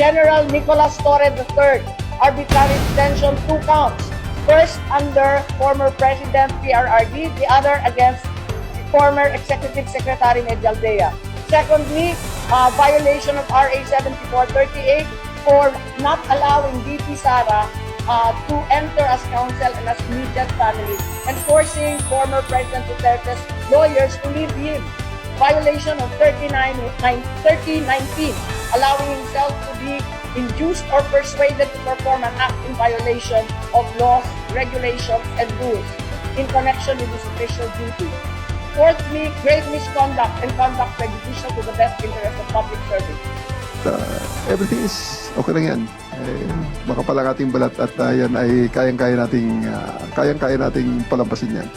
General Nicolas Torre III, arbitrary detention, 2 counts. First under former President PRRD, the other against former Executive Secretary Ned Aldea. Secondly, violation of RA 7438 for not allowing VP Sara to enter as counsel and as immediate family and forcing former President Duterte's lawyers to leave him. Violation of 1319, allowing himself to be induced or persuaded to perform an act in violation of laws, regulations, and rules in connection with his official duty. Fourthly, grave misconduct and conduct prejudicial to the best interest of public service. Everything is okay lang yan. Baka pala ating balat at yan ay kayang-kaya nating palampasin yan.